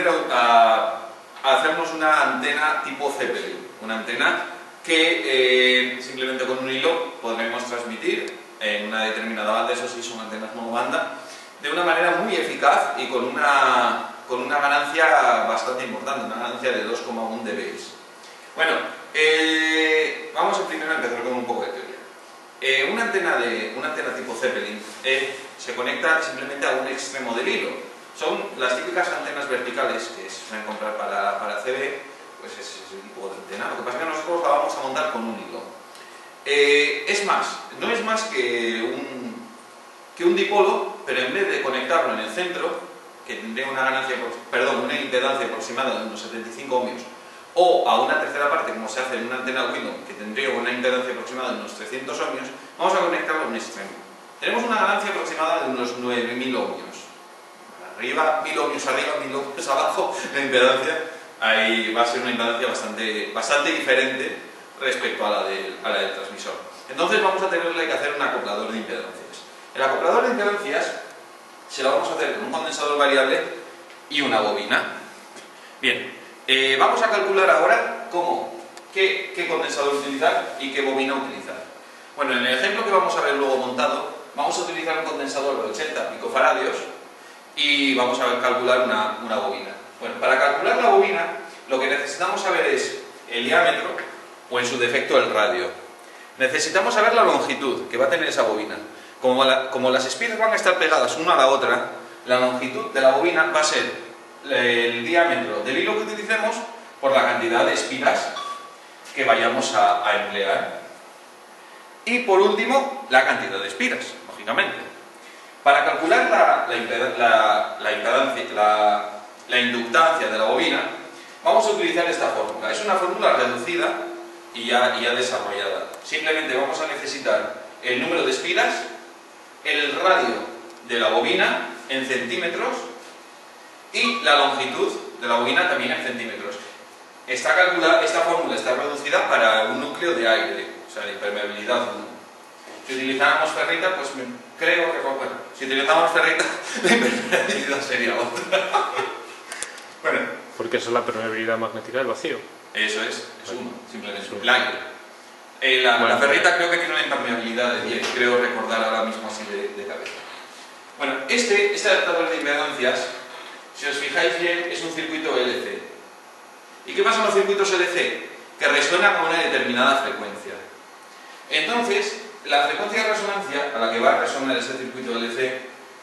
proceder a hacernos una antena tipo Zeppelin, una antena que simplemente con un hilo podremos transmitir en una determinada banda, eso sí son antenas monobanda, de una manera muy eficaz y con una ganancia bastante importante, una ganancia de 2,1 dB. Bueno, vamos primero a empezar con un poco de teoría. Una antena tipo Zeppelin se conecta simplemente a un extremo del hilo. Son las típicas antenas verticales que se suelen comprar para CB, pues es ese tipo de antena. Lo que pasa es que nosotros la vamos a montar con un hilo. Es más, no es más que un dipolo, pero en vez de conectarlo en el centro, que tendría una impedancia aproximada de unos 75 ohmios, o a una tercera parte, como se hace en una antena Arduino, que tendría una impedancia aproximada de unos 300 ohmios, vamos a conectarlo a un extremo. Tenemos una ganancia aproximada de unos 9000 ohmios. Arriba, 1000 ohmios arriba, 1000 ohmios abajo, la impedancia ahí va a ser una impedancia bastante diferente respecto a la del transmisor. Entonces vamos a tenerle que hacer un acoplador de impedancias. El acoplador de impedancias se lo vamos a hacer con un condensador variable y una bobina. Bien, vamos a calcular ahora qué condensador utilizar y qué bobina utilizar. Bueno, en el ejemplo que vamos a ver luego montado, vamos a utilizar un condensador de 80 picofaradios y vamos a calcular una bobina. Bueno, para calcular la bobina, lo que necesitamos saber es el diámetro o en su defecto el radio. Necesitamos saber la longitud que va a tener esa bobina. Como las espiras van a estar pegadas una a la otra, la longitud de la bobina va a ser el diámetro del hilo que utilicemos por la cantidad de espiras que vayamos a emplear. Y por último, la cantidad de espiras, lógicamente. Para calcular la inductancia de la bobina, vamos a utilizar esta fórmula. Es una fórmula reducida y ya desarrollada. Simplemente vamos a necesitar el número de espiras, el radio de la bobina en centímetros y la longitud de la bobina también en centímetros. Esta fórmula está reducida para un núcleo de aire, o sea, de impermeabilidad 1. Si utilizáramos ferrita, pues creo que, bueno, si utilizáramos ferrita, la impermeabilidad sería otra. Bueno. Porque eso es la permeabilidad magnética del vacío. Eso es uno, simplemente es un aire. La ferrita creo que tiene una impermeabilidad de 10, creo recordar ahora mismo así de cabeza. Bueno, este adaptador de impedancias, si os fijáis bien, es un circuito LC. ¿Y qué pasa con los circuitos LC? Que resuenan a una determinada frecuencia. Entonces, la frecuencia de resonancia a la que va a resonar ese circuito LC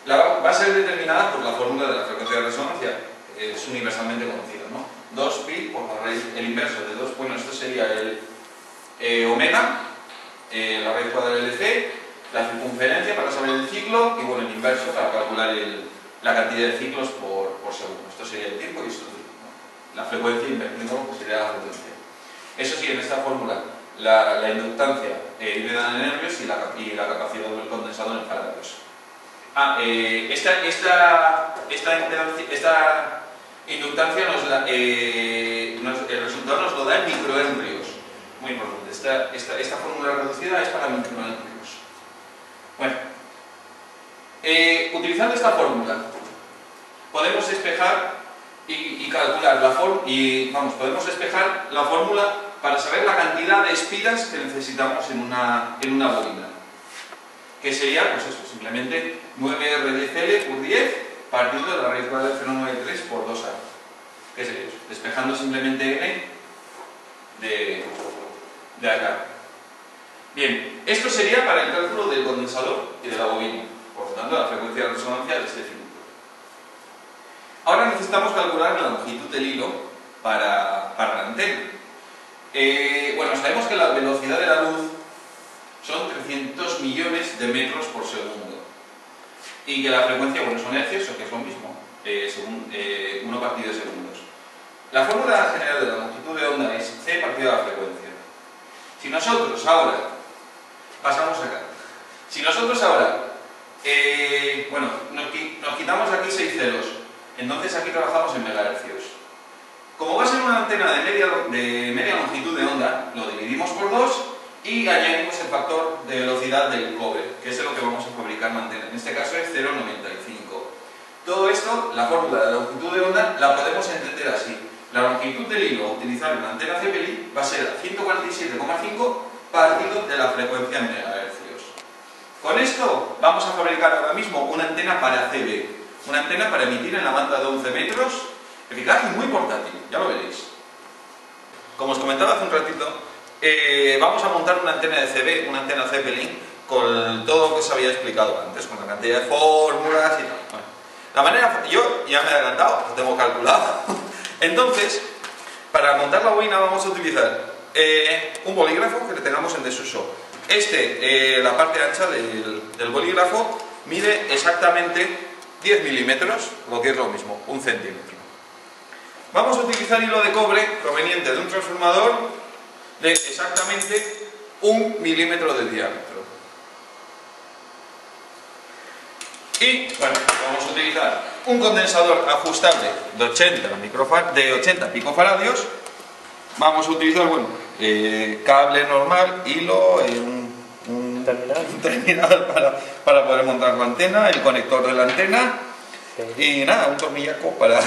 va a ser determinada por la fórmula de la frecuencia de resonancia. Es universalmente conocida, ¿no? 2pi por la raíz, el inverso de 2, bueno, esto sería el omega, la raíz cuadrada del LC, la circunferencia para saber el ciclo y bueno, el inverso para calcular la cantidad de ciclos por segundo. Esto sería el tiempo y esto es el tiempo. La frecuencia invertido pues sería la frecuencia. Eso sí, en esta fórmula la inductancia híbrida de nervios y la capacidad del condensador en faradios. Esta inductancia el resultado nos lo da en microhenrios. Muy importante. Esta fórmula reducida es para microhenrios. Bueno, utilizando esta fórmula podemos despejar y calcular podemos despejar la fórmula para saber la cantidad de espiras que necesitamos en una bobina. Que sería, pues eso, simplemente 9R de Cl por 10 partido de la raíz cuadrada de 0,93 por 2A. ¿Qué sería eso? Despejando simplemente N de acá. Bien, esto sería para el cálculo del condensador y de la bobina, por lo tanto la frecuencia de resonancia de este circuito. Ahora necesitamos calcular la longitud del hilo para la antena. Bueno, sabemos que la velocidad de la luz son 300 millones de metros por segundo y que la frecuencia, bueno, son hercios, o que es lo mismo, según 1 partido de segundos. La fórmula general de la longitud de onda es c partido de la frecuencia. Si nosotros ahora pasamos acá, bueno, nos quitamos aquí 6 ceros, entonces aquí trabajamos en megahercios. Como va a ser una antena de media longitud de onda, lo dividimos por 2 y añadimos el factor de velocidad del cobre, que es lo que vamos a fabricar la antena. En este caso es 0,95. Todo esto, la fórmula de la longitud de onda, la podemos entender así. La longitud del hilo a utilizar en la antena Zeppelin va a ser 147,5 partido de la frecuencia en megahercios. Con esto vamos a fabricar ahora mismo una antena para CB, una antena para emitir en la banda de 11 metros, eficaz y muy portátil, ya lo veréis. Como os comentaba hace un ratito, vamos a montar una antena de CB, una antena Zeppelin, con todo lo que os había explicado antes, con la cantidad de fórmulas y tal. Bueno, la manera, yo ya me he adelantado, lo tengo calculado. Entonces, para montar la bobina vamos a utilizar un bolígrafo que le tengamos en desuso. La parte ancha del bolígrafo mide exactamente 10 milímetros, lo que es lo mismo, 1 centímetro. Vamos a utilizar hilo de cobre proveniente de un transformador de exactamente 1 milímetro de diámetro. Y bueno, vamos a utilizar un condensador ajustable de 80 picofaradios. Vamos a utilizar, bueno, cable normal, hilo, un terminal para poder montar la antena, el conector de la antena y nada, un tornillaco para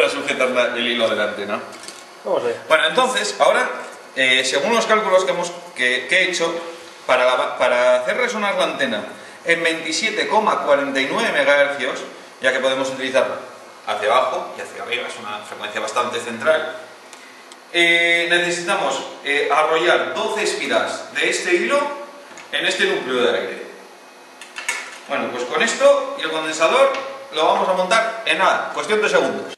sujetar el hilo de la antena. Vamos allá. Bueno, entonces, ahora, según los cálculos que he hecho, para hacer resonar la antena en 27,49 MHz, ya que podemos utilizarla hacia abajo y hacia arriba, es una frecuencia bastante central, necesitamos arrollar 12 espiras de este hilo en este núcleo de aire. Bueno, pues con esto y el condensador lo vamos a montar en nada, cuestión de segundos.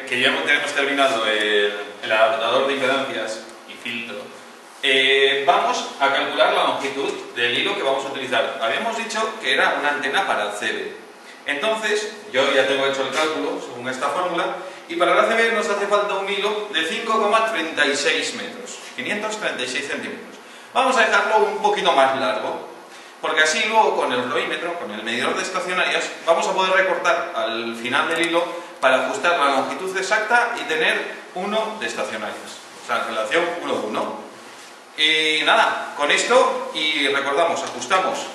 Que ya tenemos terminado el adaptador de impedancias y filtro, vamos a calcular la longitud del hilo que vamos a utilizar. Habíamos dicho que era una antena para CB. Entonces, yo ya tengo hecho el cálculo según esta fórmula, y para la CB nos hace falta un hilo de 5,36 metros, 536 centímetros. Vamos a dejarlo un poquito más largo, porque así luego con el flowímetro, con el medidor de estacionarias, vamos a poder recortar al final del hilo para ajustar la longitud exacta y tener 1 de estacionarias, o sea, relación 1:1. Y nada, con esto, y recordamos, ajustamos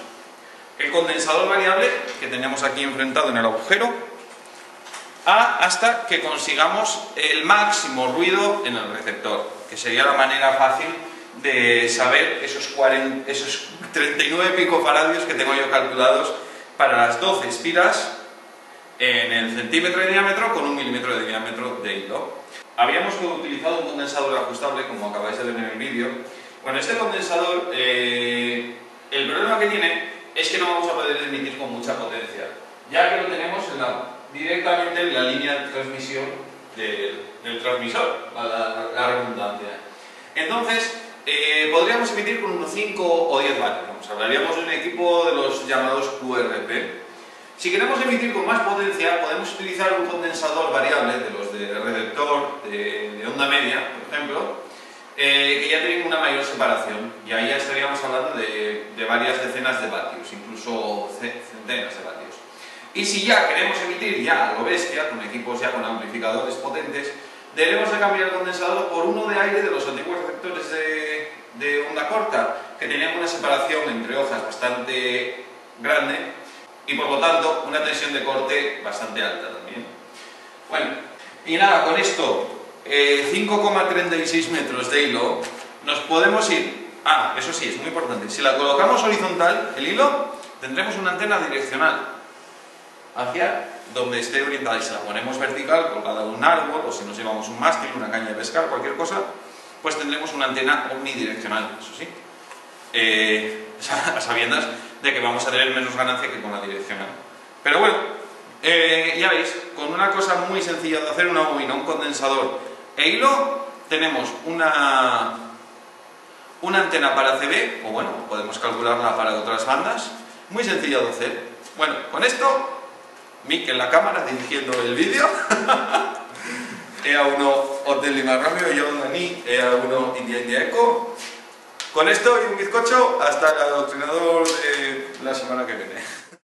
el condensador variable que teníamos aquí enfrentado en el agujero hasta que consigamos el máximo ruido en el receptor, que sería la manera fácil de saber esos 39 picofaradios que tengo yo calculados para las 12 espiras en el centímetro de diámetro con 1 milímetro de diámetro de hilo. Habíamos utilizado un condensador ajustable, como acabáis de ver en el vídeo. Bueno, este condensador, el problema que tiene es que no vamos a poder emitir con mucha potencia, ya que lo tenemos directamente en la línea de transmisión del transmisor, la redundancia. Entonces, podríamos emitir con unos 5 o 10 vatios. Hablaríamos de un equipo de los llamados QRP. Si queremos emitir con más potencia, podemos utilizar un condensador variable de los de receptor de onda media, por ejemplo, que ya tienen una mayor separación, y ahí ya estaríamos hablando de varias decenas de vatios, incluso centenas de vatios. Y si ya queremos emitir ya a lo bestia, con equipos ya con amplificadores potentes, debemos de cambiar el condensador por uno de aire de los antiguos receptores de onda corta, que tenían una separación entre hojas bastante grande y por lo tanto una tensión de corte bastante alta también. Bueno, y nada, con esto 5,36 metros de hilo nos podemos ir. Ah, eso sí, es muy importante. Si la colocamos horizontal, el hilo, tendremos una antena direccional hacia donde esté orientada. Y si la ponemos vertical, colgada de un árbol, o si nos llevamos un mástil, una caña de pescar, cualquier cosa, pues tendremos una antena omnidireccional, eso sí. A sabiendas de que vamos a tener menos ganancia que con la direccional. Pero bueno, ya veis, con una cosa muy sencilla de hacer, una bobina, un condensador e hilo, tenemos una antena para CB, o bueno, podemos calcularla para otras bandas, muy sencilla de hacer. Bueno, con esto, Mick en la cámara dirigiendo el vídeo, EA1 Hotel Lima Romeo, yo Dani, EA1 India Eco. Con esto y un bizcocho, hasta el adoctrinador de la semana que viene.